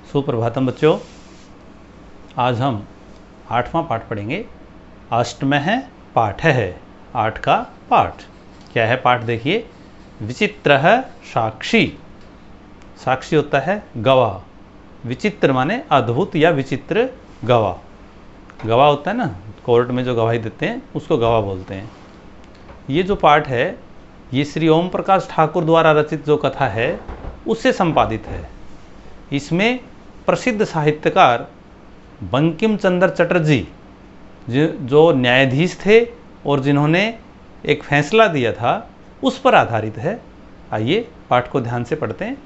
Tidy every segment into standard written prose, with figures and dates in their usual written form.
सुप्रभातम बच्चों, आज हम 8वां पाठ पढ़ेंगे। अष्टमः पाठ है, 8 का पाठ। क्या है पाठ? देखिए, विचित्रः साक्षी। साक्षी होता है गवाह, विचित्र माने अद्भुत या विचित्र गवाह। गवाह होता है ना, कोर्ट में जो गवाही देते हैं उसको गवाह बोलते हैं। ये जो पाठ है ये श्री ओम प्रकाश ठाकुर द्वारा रचित जो कथा है उससे संपादित है। इसमें प्रसिद्ध साहित्यकार बंकिम चंद्र चटर्जी जो न्यायाधीश थे और जिन्होंने एक फैसला दिया था उस पर आधारित है। आइए पाठ को ध्यान से पढ़ते हैं।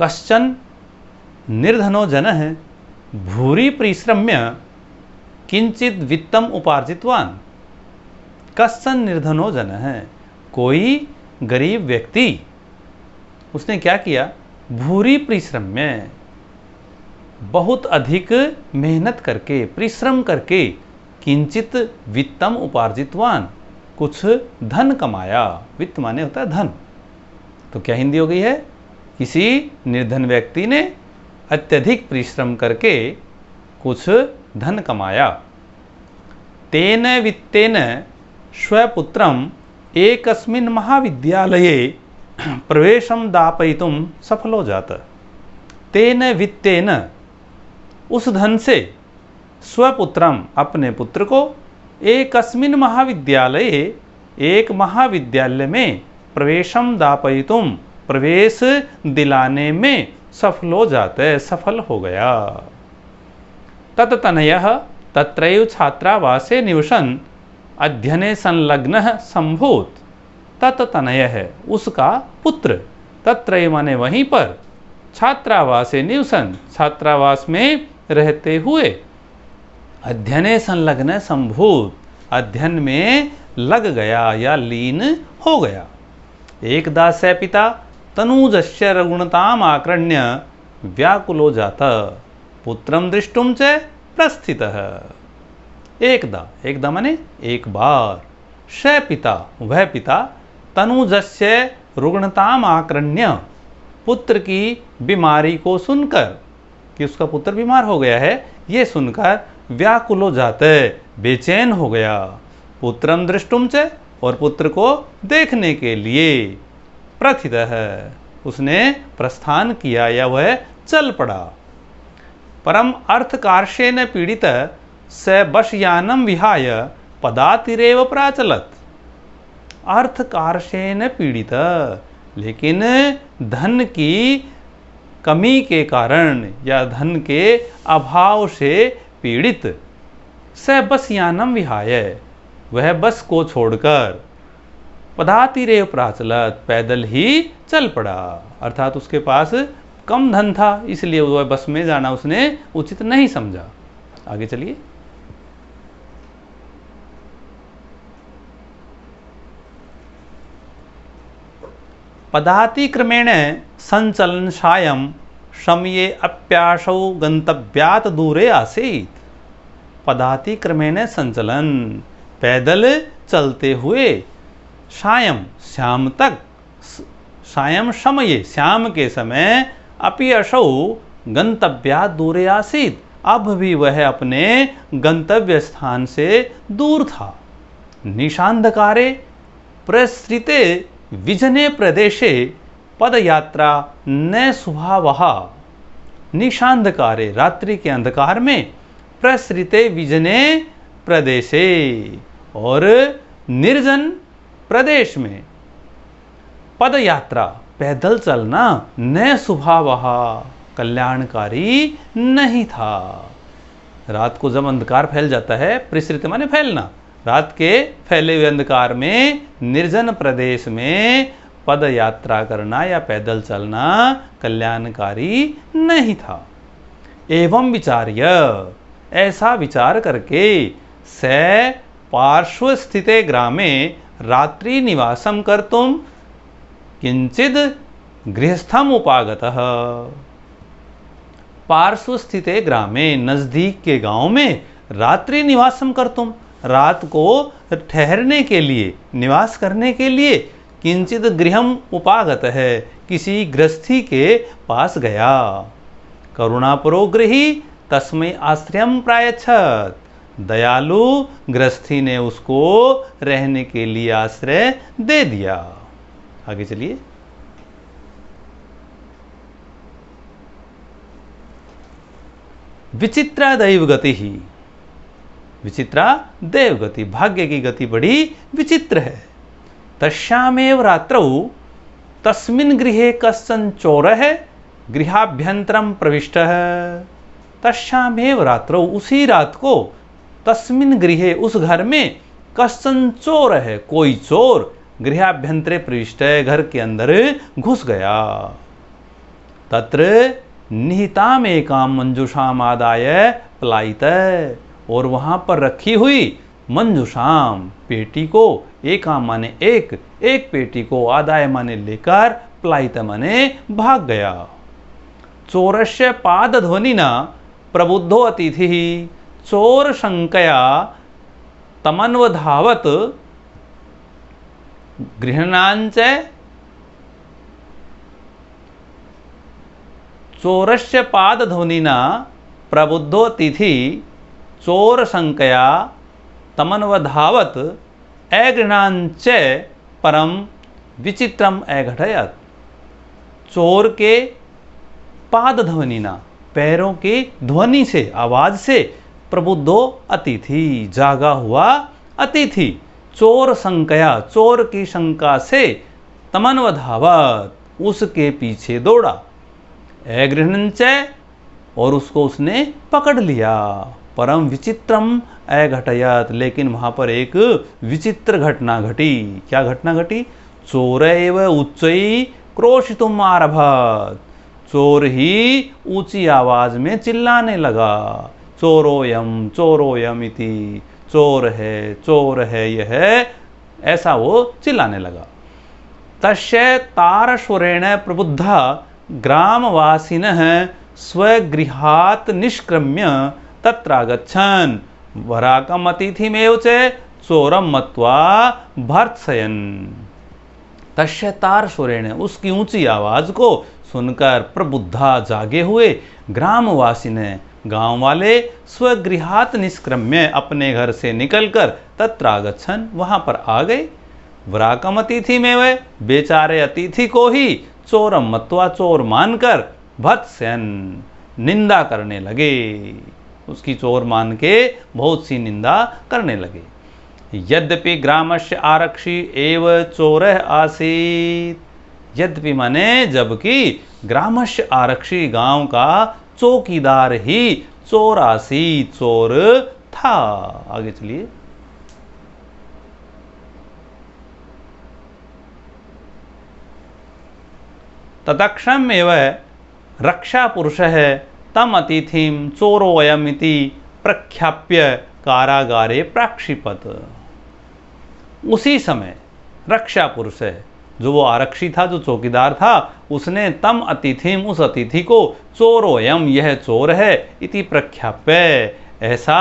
कश्चन निर्धनो जनः भूरि परिश्रम्य किंचित वित्तम उपार्जितवान। कश्चन निर्धनो जनः, कोई गरीब व्यक्ति, उसने क्या किया? भूरि परिश्रम्य, बहुत अधिक मेहनत करके, परिश्रम करके, किंचित वित्तम उपार्जितवान, कुछ धन कमाया। वित्त माने होता है धन। तो क्या हिंदी हो गई है? किसी निर्धन व्यक्ति ने अत्यधिक परिश्रम करके कुछ धन कमाया। तेन वित्तेन स्वपुत्रम एकस्मिन् महाविद्यालये प्रवेशम दापयितुम सफलो जात। तेन वित्तेन, उस धन से, स्वपुत्रम, अपने पुत्र को, एकस्मिन् महाविद्यालये, एक महाविद्यालय में, प्रवेशम दापयितुम, प्रवेश दिलाने में, सफलो जाते, सफल हो गया। तत्तनयः तत्रैव छात्रावासे निवसन अध्ययने संलग्नः संभूत। तत्तनयः है उसका पुत्र, तत्रैव माने वहीं पर, छात्रावासे निवसन, छात्रावास में रहते हुए, अध्ययने संलग्न संभूत, अध्ययन में लग गया या लीन हो गया। एकदा स पिता तनूजस्य रघुणताम आक्रण्य व्याकुलो जाता पुत्रम दृष्टुम च प्रस्थितः। एकदा, एकदा माने एक बार, स पिता, वह पिता, तनुजस्य रुग्णताम आक्रण्य, पुत्र की बीमारी को सुनकर, कि उसका पुत्र बीमार हो गया है, ये सुनकर, व्याकुलो जाते, बेचैन हो गया, पुत्रम दृष्टुम च, और पुत्र को देखने के लिए, प्रस्थितः, उसने प्रस्थान किया या वह चल पड़ा। परम अर्थकार्षेण पीड़ित स बशयानम विहाय पदातिरेव प्राचलत। अर्थकार्षेण पीड़ित, लेकिन धन की कमी के कारण या धन के अभाव से पीड़ित, स बशयानम विहाय, वह बस को छोड़कर, पदातिरेव प्राचलत, पैदल ही चल पड़ा। अर्थात उसके पास कम धन था, इसलिए वह बस में जाना उसने उचित नहीं समझा। आगे चलिए। पदातिक्रमेण संचलन सायं समये अप्यासौ गंतव्यात् दूरे आसीत्। पदातिक्रमेण संचलन, पैदल चलते हुए, सायं, शाम तक, सायं समये, शाम के समय, अपि असौ गंतव्यात् दूरे आसीत्, अब भी वह अपने गंतव्य स्थान से दूर था। निशांधकारे प्रसृते विजने प्रदेशे पदयात्रा न स्वभावः। निशांधकारे, रात्रि के अंधकार में, प्रसृते विजने प्रदेशे, और निर्जन प्रदेश में, पदयात्रा, पैदल चलना, न स्वभावः, कल्याणकारी नहीं था। रात को जब अंधकार फैल जाता है, प्रसृत माने फैलना, रात के फैले हुए अंधकार में, निर्जन प्रदेश में पद यात्रा करना या पैदल चलना कल्याणकारी नहीं था। एवं विचार्य, ऐसा विचार करके, स पार्श्व स्थिते ग्रामे रात्रि निवासम कर्तुम किंचिद गृहस्थम उपागतः। पार्श्व स्थिते ग्रामे, नजदीक के गांव में, रात्रि निवासम कर्तुम, रात को ठहरने के लिए, निवास करने के लिए किंचित गृहम उपागत है, किसी गृहस्थी के पास गया। करुणापरो गृही तस्मै आश्रयम प्रायच्छत। दयालु गृहस्थी ने उसको रहने के लिए आश्रय दे दिया। आगे चलिए। विचित्रा दैव गति ही, विचित्रा देव गति, भाग्य की गति बड़ी विचित्र है। तस्यामेव रात्रौ तस्मिन् गृहे कश्चन चोरः गृहाभ्यंतरम प्रविष्टः। तस्यामेव रात्रौ, उसी रात को, तस्मिन् गृहे, उस घर में, कश्चन चोर है, कोई चोर, गृहाभ्यंतरे प्रविष्ट है, घर के अंदर घुस गया। तत्र निहिताम एकाम मंजुषाम आदाय पलायित, और वहां पर रखी हुई मंजुषाम, पेटी को, एकाम माने एक, एक पेटी को, आदाय माने लेकर, पलायित माने भाग गया। चोरस्य पाद ध्वनिना प्रबुद्धो अतिथि, चोर शंकया तमन्वधावत गृह्णांच। चोरस्य पाद ध्वनिना प्रबुद्धो तिथि चोर शंकया तमन्वधावत अगृह्णांच परम विचित्रम अघटयत। चोर के पाद ध्वनिना, पैरों की ध्वनि से, आवाज से, प्रबुद्धो अतिथि, जागा हुआ अतिथि, चोर शंकया, चोर की शंका से, तमन्वधावत, उसके पीछे दौड़ा, अगृह्णंच, और उसको उसने पकड़ लिया, परम विचित्रम अघटयत, लेकिन वहां पर एक विचित्र घटना घटी। क्या घटना घटी? चोर एव उच्चई क्रोशितुम आरभत, चोर ही ऊंची आवाज में चिल्लाने लगा, चोरोयम इति, चोर है यह, ऐसा वो चिल्लाने लगा। तस्य तारस्वरेण प्रबुद्धा ग्रामवासिनः स्वगृहात् निष्क्रम्य तत्रागच्छन् वराकम् अतिथिमेव च चोरं मत्वा भर्त्सयन्। तस्य तारस्वरेण, उसकी ऊंची आवाज को सुनकर प्रबुद्धा, जागे हुए, ग्रामवासी ने, गांव वाले, स्वगृहात निष्क्रम्य, अपने घर से निकलकर, तत्रागच्छन्, वहां पर आ गए, वराकम अतिथि में, वे बेचारे अतिथि को ही चोरम मत्वा, चोर मानकर, भत्स्यन, निंदा करने लगे, उसकी चोर मान के बहुत सी निंदा करने लगे। यद्यपि ग्रामस्य आरक्षी एव चोरः आसीत्, यद्यपि माने जबकि, ग्रामस्य आरक्षी, गांव का चौकीदार ही चोर आसीत्, चोर था। आगे चलिए। तदक्षम एव रक्षा पुरुषः तम अतिथिम चोरोऽयम् इति प्रख्याप्य कारागारे प्राक्षिपत। उसी समय रक्षा पुरुष है, जो वो आरक्षी था, जो चौकीदार था, उसने तम अतिथिम, उस अतिथि को, चोरोऽयम्, यह चोर है, इति प्रख्याप्य, ऐसा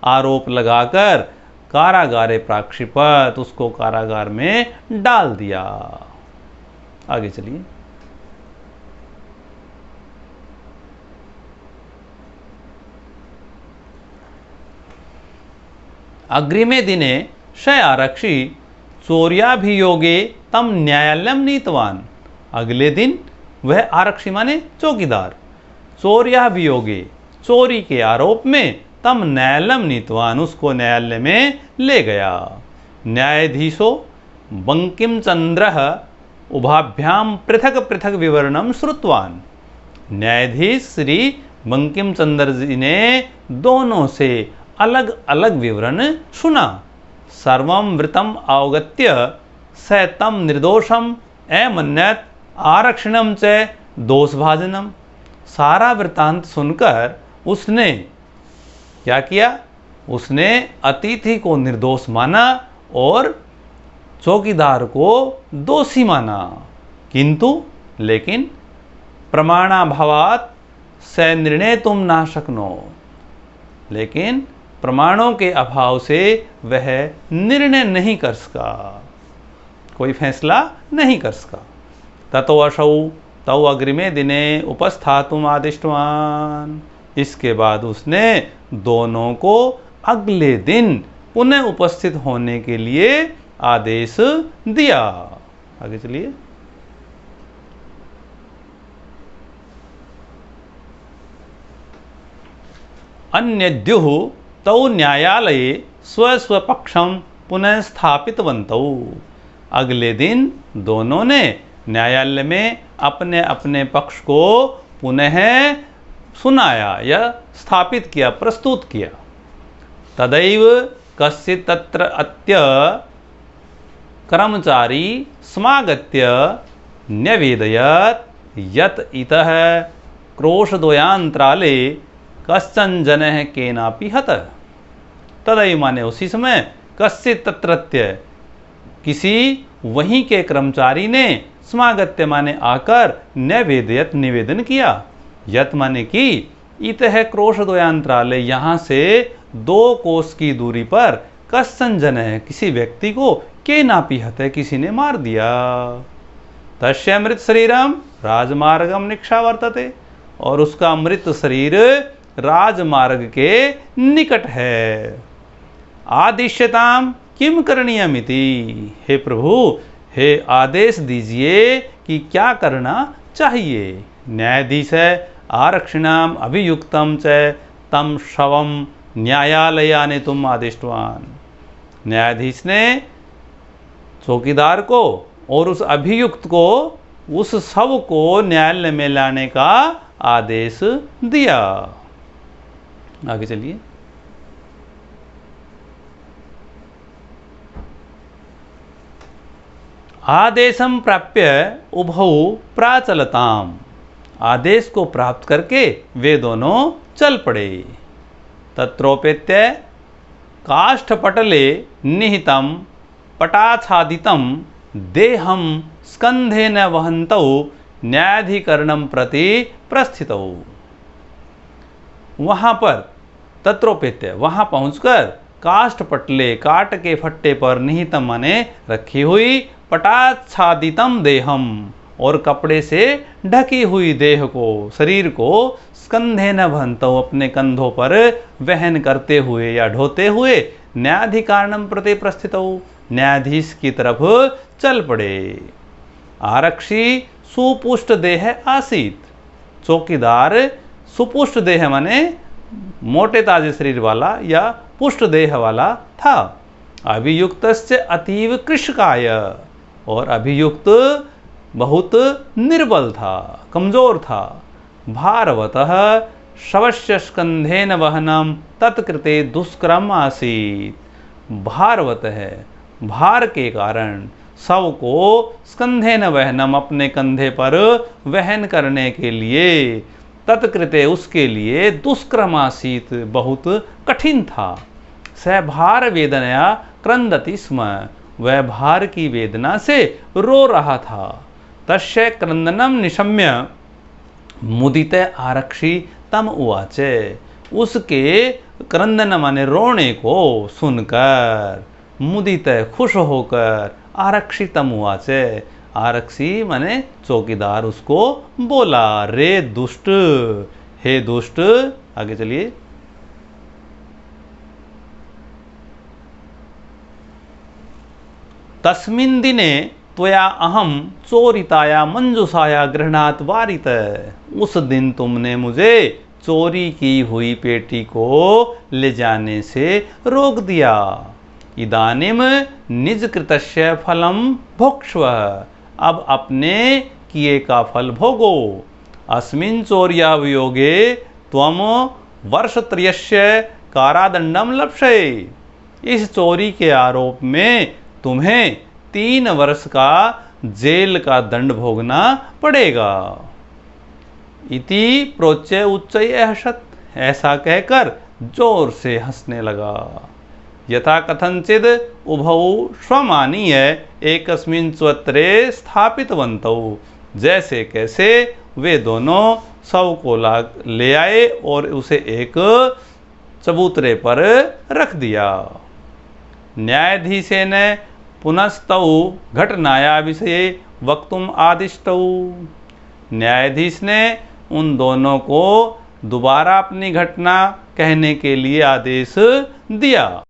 आरोप लगाकर, कारागारे प्राक्षिपत, उसको कारागार में डाल दिया। आगे चलिए। अग्रिमे दिने स आरक्षी चौर्याभियोगे तम न्यायालयम नीतवान। अगले दिन वह आरक्षी माने चौकीदार, चौर्याभियोगे, चोरी के आरोप में, तम न्यायालयम नीतवान, उसको न्यायालय में ले गया। न्यायाधीशो बंकिम चंद्र उभाभ्याम पृथक पृथक विवरणम श्रुतवान। न्यायाधीश श्री बंकिम चंद्र जी ने दोनों से अलग अलग विवरण सुना। सर्वं वृत्तम अवगत्य स तम निर्दोषम अमन्यत आरक्षणम च दोषभाजनम। सारा वृत्तांत सुनकर उसने क्या किया? उसने अतिथि को निर्दोष माना और चौकीदार को दोषी माना, किंतु लेकिन प्रमाणाभावात स निर्णय तुम ना शक्नो, लेकिन प्रमाणों के अभाव से वह निर्णय नहीं कर सका, कोई फैसला नहीं कर सका। ततो असौ तौ अग्रिमे दिने उपस्थातुम आदिष्टवान, इसके बाद उसने दोनों को अगले दिन पुनः उपस्थित होने के लिए आदेश दिया। आगे चलिए। अन्यद्युः तौ न्यायालये स्वस्वपक्षं पुनः स्थापितवन्तौ, अगले दिन दोनों ने न्यायालय में अपने अपने पक्ष को पुनः सुनाया या स्थापित किया, प्रस्तुत किया। तदैव कश्चित् तत्र अत्य कर्मचारी समागत्य न्यवेदयत् यत् इतः क्रोशद्वयान्तराले कश्चन जनः केनापि हतः। तदैव माने उसी समय, कश्चित् तत्रत्य किसी वहीं के कर्मचारी ने, समागत्य माने आकर, न्यवेदयत् निवेदन किया, यत् माने कि, इतः क्रोशद्वयान्तराले यहाँ से 2 कोस की दूरी पर, कश्चन जनः किसी व्यक्ति को, केनापि हतः किसी ने मार दिया। तस्य मृत शरीरम राजमार्गम निक्षा वर्तते, और उसका मृत शरीर राजमार्ग के निकट है। आदिश्यताम किम करणीयमिति, हे प्रभु, हे आदेश दीजिए कि क्या करना चाहिए। न्यायाधीश आरक्षिणाम अभियुक्तम च तम शवम न्यायालयाने तुम आदिष्टवान, न्यायाधीश ने चौकीदार को और उस अभियुक्त को, उस शव को न्यायालय में लाने का आदेश दिया। आगे चलिए। आदेशम प्राप्य उभौ प्राचलताम, आदेश को प्राप्त करके वे दोनों चल पड़े। तत्रोपेत्य काष्ठपटले निहितं पटाच्छादितं देहं स्कंधेन वहन्तौ न्यायाधिकरणं प्रति प्रस्थितौ। वहाँ पर तत्रोपेत्य, वहाँ पहुँचकर, काष्ठपटले, काट के फट्टे पर, निहितम माने रखी हुई, पटाच्छादितम देहम, और कपड़े से ढकी हुई देह को, शरीर को, स्कंधे न भंतो, अपने कंधों पर वहन करते हुए या ढोते हुए, न्यायाधिकारणम प्रति प्रस्थितौ, न्यायाधीश की तरफ चल पड़े। आरक्षी सुपुष्ट देह आसीत, चौकीदार सुपुष्ट देह माने मोटे ताजे शरीर वाला या पुष्ट देह वाला था। अभियुक्तस्य अतीव कृशकाय, और अभियुक्त बहुत निर्बल था, कमजोर था। भारवतः शवस्य स्कंधेन वहनम तत्कृते दुष्करम आसीत, भारवत है, भार के कारण, शव को स्कंधेन वहनम, अपने कंधे पर वहन करने के लिए, तत्कृते उसके लिए, दुष्करम आसीत, बहुत कठिन था। स भार वेदनया क्रंदति स्म, वह भार की वेदना से रो रहा था। तस्य क्रंदनम निशम्य मुदित आरक्षी तम उवाच, उसके क्रंदन माने रोने को सुनकर, मुदित खुश होकर, आरक्षी तम उवाच, आरक्षी माने चौकीदार उसको बोला, रे दुष्ट, हे दुष्ट। आगे चलिए। तस्मिन् दिने त्वया अहम चोरिताया मंजुषाया गृह्णात् वारित, उस दिन तुमने मुझे चोरी की हुई पेटी को ले जाने से रोक दिया। इदानीम निज कृतस्य फलम भोक्ष्व, अब अपने किए का फल भोगो। अस्मिन् चौर्याभियोगे त्वम वर्षत्रयस्य कारादंडम लप्स्ये, इस चोरी के आरोप में तुम्हें 3 वर्ष का जेल का दंड भोगना पड़ेगा। इति प्रोच्य उच्चये हसत, ऐसा कहकर जोर से हंसने लगा। यथा कथंचिद उभौ स्वमानीय एकस्मिन् स्वत्रे स्थापितवन्तौ, जैसे कैसे वे दोनों शव को ले आए और उसे एक चबूतरे पर रख दिया। न्यायाधीशेन पुनस्तौ घटनाया विषये वक्तुम आदिष्टौ। न्यायाधीश ने उन दोनों को दोबारा अपनी घटना कहने के लिए आदेश दिया।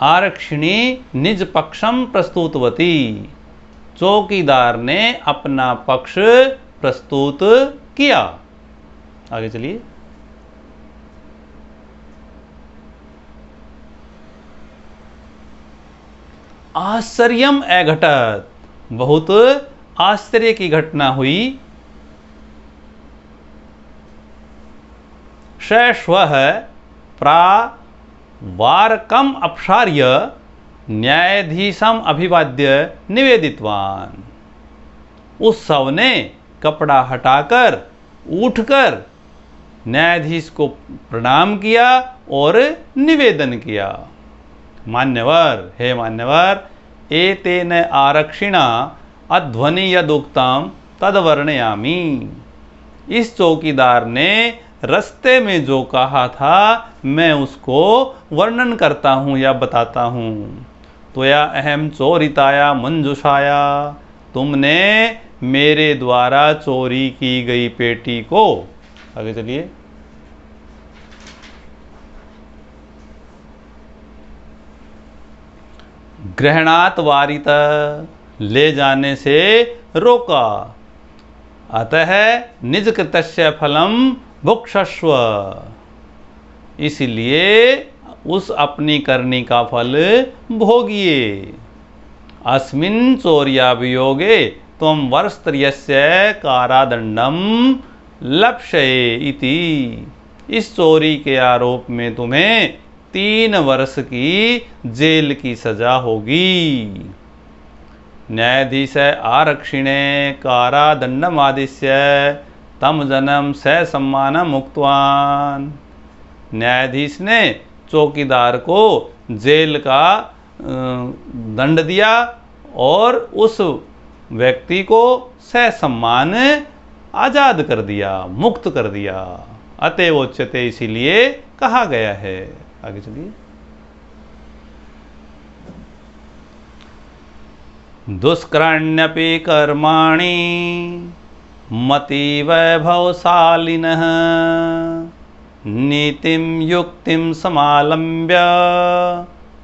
आरक्षिणी निज पक्षम प्रस्तुतवती। चौकीदार ने अपना पक्ष प्रस्तुत किया। आगे चलिए। आश्चर्यम अघटत, बहुत आश्चर्य की घटना हुई। शैश्वः प्रावारकम अपसार्य न्यायाधीशम अभिवाद्य निवेदितवान। उस शव ने कपड़ा हटाकर उठकर न्यायाधीश को प्रणाम किया और निवेदन किया। मान्यवर, हे मान्यवर, एतेन आरक्षिणा अध्वनि यदुक्तम तदवर्णयामि। इस चौकीदार ने रास्ते में जो कहा था मैं उसको वर्णन करता हूँ या बताता हूँ। त्वया अहम चोरिताया मंजुषाया, तुमने मेरे द्वारा चोरी की गई पेटी को। आगे चलिए। ग्रहणात वारित, ले जाने से रोका। अतः निज कृतस्य फलम भुक्षस्व, इसलिए उस अपनी करनी का फल भोगिए। अस्मिन् चौर्याभियोगे त्वं वर्षत्रयस्य कारादंडम लप्स्ये इति। इस चोरी के आरोप में तुम्हें 3 वर्ष की जेल की सजा होगी। न्यायाधीश आरक्षिणे कारादंडमादिश्य तम जनम स सम्मान मुक्तवान। न्यायाधीश ने चौकीदार को जेल का दंड दिया और उस व्यक्ति को ससम्मान आजाद कर दिया, मुक्त कर दिया। अतएव उच्यते, इसीलिए कहा गया है। आगे चलिए। दुष्करण्यपि कर्माणि मति वैभवशालिनः नीतिं युक्तिं समालम्ब्य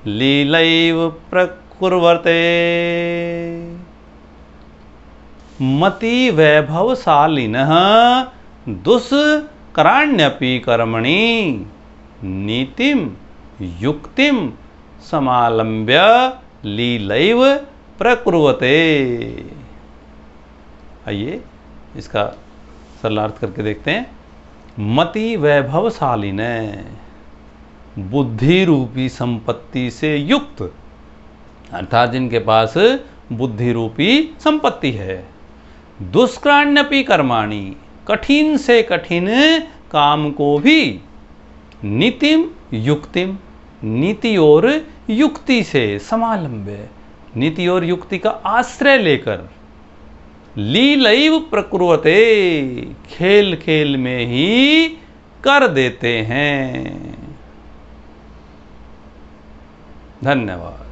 लीलैव प्रकुर्वते। मति वैभवशालिनः दुष्कराण्यपि कर्मणि नीतिं युक्तिं समालम्ब्य लीलैव प्रकुर्वते। आइए इसका सरलार्थ करके देखते हैं। मति वैभवशालिन, बुद्धि रूपी संपत्ति से युक्त, अर्थात जिनके पास बुद्धि रूपी संपत्ति है। दुष्कराण्यपि कर्माणि, कठिन से कठिन काम को भी, नीतिम युक्तिम, नीति और युक्ति से, समालंब्य, नीति और युक्ति का आश्रय लेकर, लीलैव प्रकुर्वते, खेल खेल में ही कर देते हैं। धन्यवाद।